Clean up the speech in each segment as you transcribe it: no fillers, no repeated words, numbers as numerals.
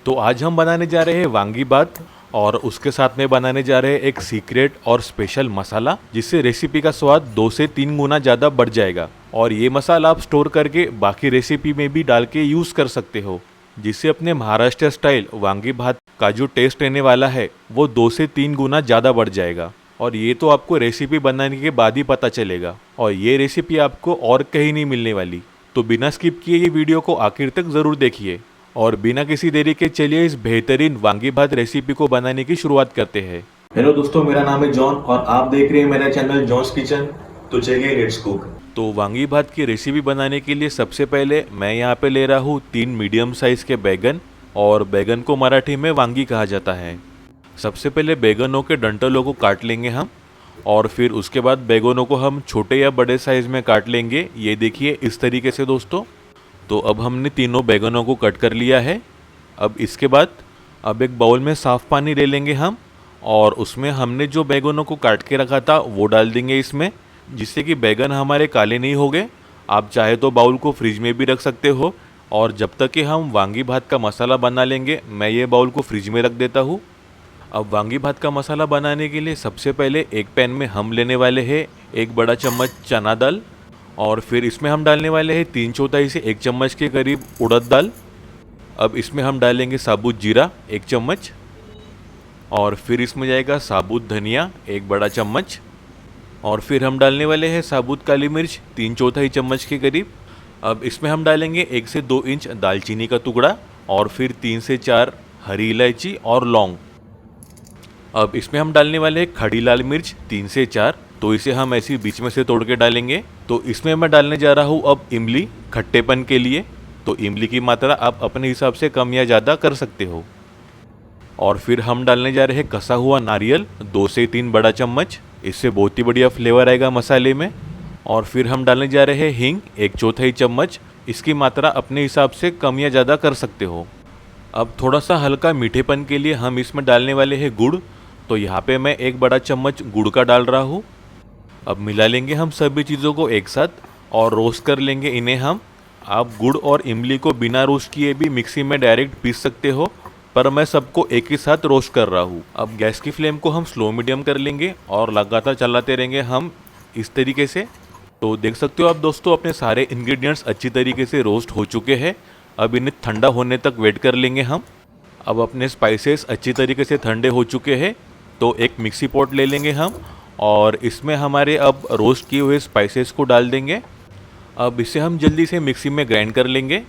तो आज हम बनाने जा रहे हैं वांगी भात और उसके साथ में बनाने जा रहे हैं एक सीक्रेट और स्पेशल मसाला जिससे रेसिपी का स्वाद 2 से 3 गुना ज़्यादा बढ़ जाएगा। और ये मसाला आप स्टोर करके बाकी रेसिपी में भी डाल के यूज़ कर सकते हो, जिससे अपने महाराष्ट्र स्टाइल वांगी भात का जो टेस्ट रहने वाला है वो 2 से 3 गुना ज़्यादा बढ़ जाएगा। और ये तो आपको रेसिपी बनाने के बाद ही पता चलेगा, और ये रेसिपी आपको और कहीं नहीं मिलने वाली। तो बिना स्किप किए ये वीडियो को आखिर तक ज़रूर देखिए और बिना किसी देरी के चलिए इस बेहतरीन वांगी भात रेसिपी को बनाने की शुरुआत करते हैं। हेलो दोस्तों, मेरा नाम है जॉन और आप देख रहे हैं मेरा चैनल जॉन्स किचन। तो चलिए लेट्स कुक। तो वांगी भात की रेसिपी बनाने के लिए सबसे पहले मैं यहाँ पे ले रहा हूँ 3 मीडियम साइज़ के बैगन, और बैगन को मराठी में वांगी कहा जाता है। सबसे पहले बैगनों के डंठलों को काट लेंगे हम, और फिर उसके बाद बैगनों को हम छोटे या बड़े साइज़ में काट लेंगे। ये देखिए इस तरीके से दोस्तों। तो अब हमने तीनों बैगनों को कट कर लिया है। अब इसके बाद अब एक बाउल में साफ़ पानी ले लेंगे हम, और उसमें हमने जो बैगनों को काट के रखा था वो डाल देंगे इसमें, जिससे कि बैगन हमारे काले नहीं होंगे। आप चाहे तो बाउल को फ्रिज में भी रख सकते हो, और जब तक कि हम वांगी भात का मसाला बना लेंगे मैं ये बाउल को फ्रिज में रख देता हूँ। अब वांगी भात का मसाला बनाने के लिए सबसे पहले एक पैन में हम लेने वाले हैं 1 बड़ा चम्मच चना दाल, और फिर इसमें हम डालने वाले हैं 3/4 से 1 चम्मच के करीब उड़द दाल। अब इसमें हम डालेंगे साबुत जीरा 1 चम्मच, और फिर इसमें जाएगा साबुत धनिया 1 बड़ा चम्मच, और फिर हम डालने वाले हैं साबुत काली मिर्च 3/4 चम्मच के करीब। अब इसमें हम डालेंगे 1 से 2 इंच दालचीनी का टुकड़ा, और फिर 3 से 4 हरी इलायची और लौंग। अब इसमें हम डालने वाले हैं खड़ी लाल मिर्च 3 से 4, तो इसे हम ऐसे बीच में से तोड़ के डालेंगे। तो इसमें मैं डालने जा रहा हूँ अब इमली खट्टेपन के लिए। तो इमली की मात्रा आप अपने हिसाब से कम या ज़्यादा कर सकते हो। और फिर हम डालने जा रहे हैं कसा हुआ नारियल 2 से 3 बड़ा चम्मच, इससे बहुत ही बढ़िया फ्लेवर आएगा मसाले में। और फिर हम डालने जा रहे हैं हींग 1/4 चम्मच, इसकी मात्रा अपने हिसाब से कम या ज़्यादा कर सकते हो। अब थोड़ा सा हल्का मीठेपन के लिए हम इसमें डालने वाले हैं गुड़। तो यहाँ पे मैं 1 बड़ा चम्मच गुड़ का डाल रहा हूँ। अब मिला लेंगे हम सभी चीज़ों को एक साथ और रोस्ट कर लेंगे इन्हें हम। आप गुड़ और इमली को बिना रोस्ट किए भी मिक्सी में डायरेक्ट पीस सकते हो, पर मैं सबको एक ही साथ रोस्ट कर रहा हूँ। अब गैस की फ्लेम को हम स्लो मीडियम कर लेंगे और लगातार चलाते रहेंगे हम इस तरीके से। तो देख सकते हो आप दोस्तों, अपने सारे इंग्रेडिएंट्स अच्छी तरीके से रोस्ट हो चुके हैं। अब इन्हें ठंडा होने तक वेट कर लेंगे हम। अब अपने स्पाइसेस अच्छी तरीके से ठंडे हो चुके हैं, तो एक मिक्सी पॉट ले लेंगे हम, और इसमें हमारे अब रोस्ट किए हुए स्पाइसेस को डाल देंगे। अब इसे हम जल्दी से मिक्सी में ग्राइंड कर लेंगे,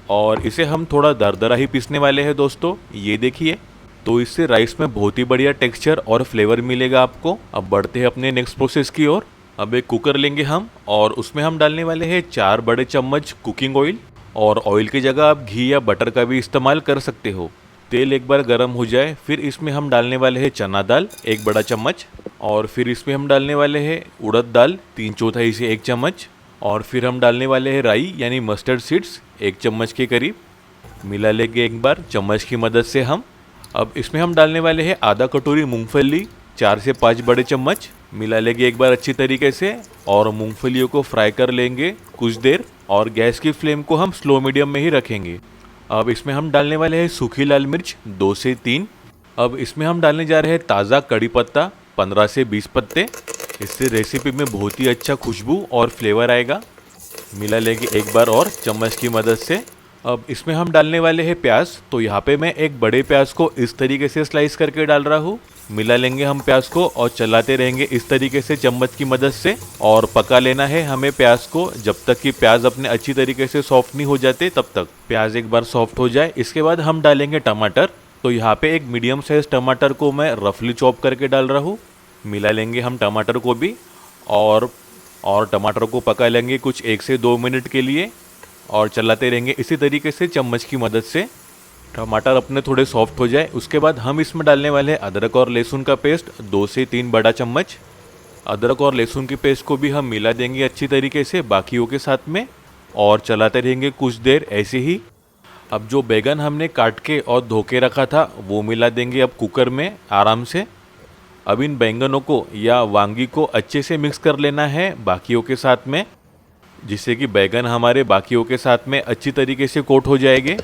और इसे हम थोड़ा दरदरा ही पीसने वाले हैं दोस्तों। ये देखिए, तो इससे राइस में बहुत ही बढ़िया टेक्सचर और फ्लेवर मिलेगा आपको। अब बढ़ते हैं अपने नेक्स्ट प्रोसेस की ओर। अब एक कुकर लेंगे हम, और उसमें हम डालने वाले हैं 4 बड़े चम्मच कुकिंग ऑयल, और ऑयल की जगह आप घी या बटर का भी इस्तेमाल कर सकते हो। तेल एक बार गर्म हो जाए फिर इसमें हम डालने वाले हैं चना दाल 1 बड़ा चम्मच, और फिर इसमें हम डालने वाले हैं उड़द दाल 3/4 से 1 चम्मच, और फिर हम डालने वाले हैं राई यानी मस्टर्ड सीड्स 1 चम्मच के करीब। मिला लेंगे एक बार चम्मच की मदद से हम। अब इसमें हम डालने वाले हैं आधा कटोरी मूंगफली 4 से 5 बड़े चम्मच। मिला लेंगे एक बार अच्छी तरीके से, और मूंगफलियों को फ्राई कर लेंगे कुछ देर, और गैस की फ्लेम को हम स्लो मीडियम में ही रखेंगे। अब इसमें हम डालने वाले हैं सूखी लाल मिर्च 2 से 3। अब इसमें हम डालने जा रहे हैं ताज़ा कड़ी पत्ता 15 से 20 पत्ते, इससे रेसिपी में बहुत ही अच्छा खुशबू और फ्लेवर आएगा। मिला लेंगे एक बार और चम्मच की मदद से। अब इसमें हम डालने वाले हैं प्याज। तो यहाँ पे मैं एक बड़े प्याज को इस तरीके से स्लाइस करके डाल रहा हूँ। मिला लेंगे हम प्याज को और चलाते रहेंगे इस तरीके से चम्मच की मदद से, और पका लेना है हमें प्याज को जब तक कि प्याज अपने अच्छी तरीके से सॉफ्ट नहीं हो जाते तब तक। प्याज एक बार सॉफ्ट हो जाए इसके बाद हम डालेंगे टमाटर। तो यहाँ पे एक मीडियम साइज टमाटर को मैं रफली चॉप करके डाल रहा हूँ। मिला लेंगे हम टमाटर को भी, और टमाटर को पका लेंगे कुछ 1 से 2 मिनट के लिए, और चलाते रहेंगे इसी तरीके से चम्मच की मदद से। टमाटर अपने थोड़े सॉफ्ट हो जाए उसके बाद हम इसमें डालने वाले हैं अदरक और लहसुन का पेस्ट 2 से 3 बड़ा चम्मच। अदरक और लहसुन की पेस्ट को भी हम मिला देंगे अच्छी तरीके से बाकियों के साथ में, और चलाते रहेंगे कुछ देर ऐसे ही। अब जो बैगन हमने काट के और धो के रखा था वो मिला देंगे अब कुकर में आराम से। अब इन बैंगनों को या वांगी को अच्छे से मिक्स कर लेना है बाकियों के साथ में, जिससे कि बैगन हमारे बाकियों के साथ में अच्छी तरीके से कोट हो जाएंगे।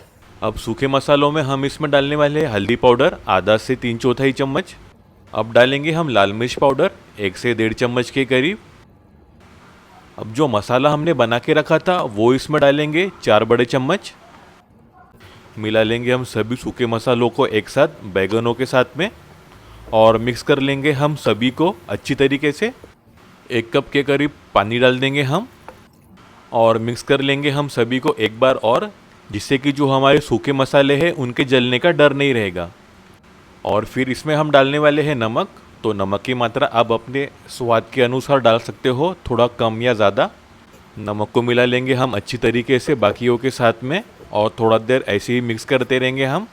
अब सूखे मसालों में हम इसमें डालने वाले हैं हल्दी पाउडर आधा से 3/4 चम्मच। अब डालेंगे हम लाल मिर्च पाउडर 1 से 1.5 चम्मच के करीब। अब जो मसाला हमने बना के रखा था वो इसमें डालेंगे 4 बड़े चम्मच। मिला लेंगे हम सभी सूखे मसालों को एक साथ बैगनों के साथ में और मिक्स कर लेंगे हम सभी को अच्छी तरीके से। 1 कप के करीब पानी डाल देंगे हम और मिक्स कर लेंगे हम सभी को एक बार और, जिससे कि जो हमारे सूखे मसाले हैं उनके जलने का डर नहीं रहेगा। और फिर इसमें हम डालने वाले हैं नमक। तो नमक की मात्रा आप अपने स्वाद के अनुसार डाल सकते हो, थोड़ा कम या ज़्यादा। नमक को मिला लेंगे हम अच्छी तरीके से बाकियों के साथ में और थोड़ा देर ऐसे ही मिक्स करते रहेंगे हम।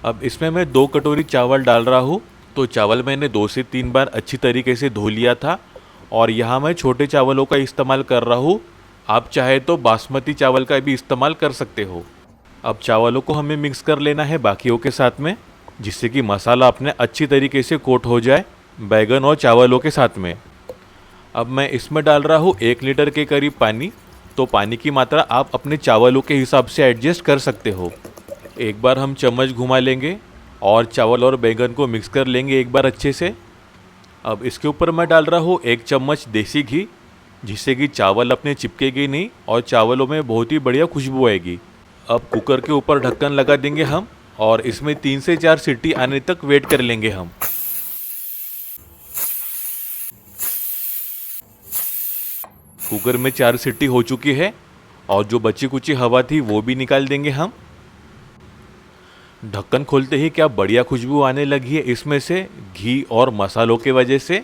अब इसमें मैं 2 कटोरी चावल डाल रहा हूँ। तो चावल मैंने 2 से 3 बार अच्छी तरीके से धो लिया था और यहाँ मैं छोटे चावलों का इस्तेमाल कर रहा हूँ। आप चाहे तो बासमती चावल का भी इस्तेमाल कर सकते हो। अब चावलों को हमें मिक्स कर लेना है बाकियों के साथ में, जिससे कि मसाला अपने अच्छी तरीके से कोट हो जाए बैगन और चावलों के साथ में। अब मैं इसमें डाल रहा हूँ 1 लीटर के करीब पानी। तो पानी की मात्रा आप अपने चावलों के हिसाब से एडजस्ट कर सकते हो। एक बार हम चम्मच घुमा लेंगे और चावल और बैगन को मिक्स कर लेंगे एक बार अच्छे से। अब इसके ऊपर मैं डाल रहा हूँ 1 चम्मच देसी घी, जिससे कि चावल अपने चिपकेगी नहीं और चावलों में बहुत ही बढ़िया खुशबू आएगी। अब कुकर के ऊपर ढक्कन लगा देंगे हम और इसमें 3 से 4 सीटी आने तक वेट कर लेंगे हम। कुकर में 4 सीटी हो चुकी है और जो बची कुची हवा थी वो भी निकाल देंगे हम। ढक्कन खोलते ही क्या बढ़िया खुशबू आने लगी है इसमें से घी और मसालों के वजह से।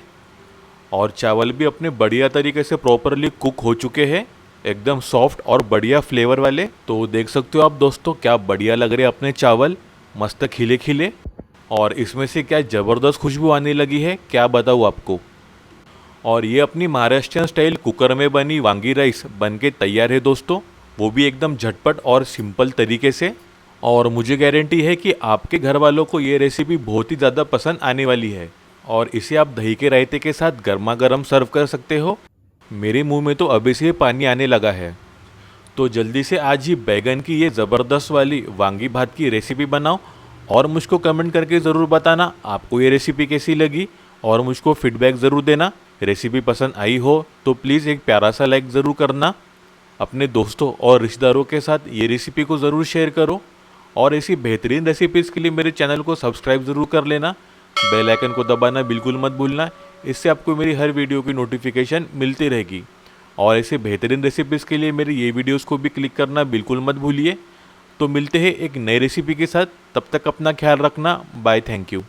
और चावल भी अपने बढ़िया तरीके से प्रॉपरली कुक हो चुके हैं, एकदम सॉफ्ट और बढ़िया फ्लेवर वाले। तो देख सकते हो आप दोस्तों क्या बढ़िया लग रहे हैं अपने चावल, मस्त खिले खिले। और इसमें से क्या ज़बरदस्त खुशबू आने लगी है, क्या बताऊँ आपको। और ये अपनी महाराष्ट्रियन स्टाइल कुकर में बनी वांगी राइस बन के तैयार है दोस्तों, वो भी एकदम झटपट और सिंपल तरीके से। और मुझे गारंटी है कि आपके घर वालों को ये रेसिपी बहुत ही ज़्यादा पसंद आने वाली है। और इसे आप दही के रायते के साथ गर्मा गर्म सर्व कर सकते हो। मेरे मुंह में तो अभी से पानी आने लगा है। तो जल्दी से आज ही बैगन की ये ज़बरदस्त वाली वांगी भात की रेसिपी बनाओ और मुझको कमेंट करके ज़रूर बताना आपको ये रेसिपी कैसी लगी और मुझको फीडबैक ज़रूर देना। रेसिपी पसंद आई हो तो प्लीज़ एक प्यारा सा लाइक ज़रूर करना। अपने दोस्तों और रिश्तेदारों के साथ ये रेसिपी को ज़रूर शेयर करो और ऐसी बेहतरीन रेसिपीज़ के लिए मेरे चैनल को सब्सक्राइब ज़रूर कर लेना। बेल आइकन को दबाना बिल्कुल मत भूलना, इससे आपको मेरी हर वीडियो की नोटिफिकेशन मिलती रहेगी। और ऐसे बेहतरीन रेसिपीज़ के लिए मेरी ये वीडियोस को भी क्लिक करना बिल्कुल मत भूलिए। तो मिलते हैं एक नई रेसिपी के साथ, तब तक अपना ख्याल रखना। Bye, thank you.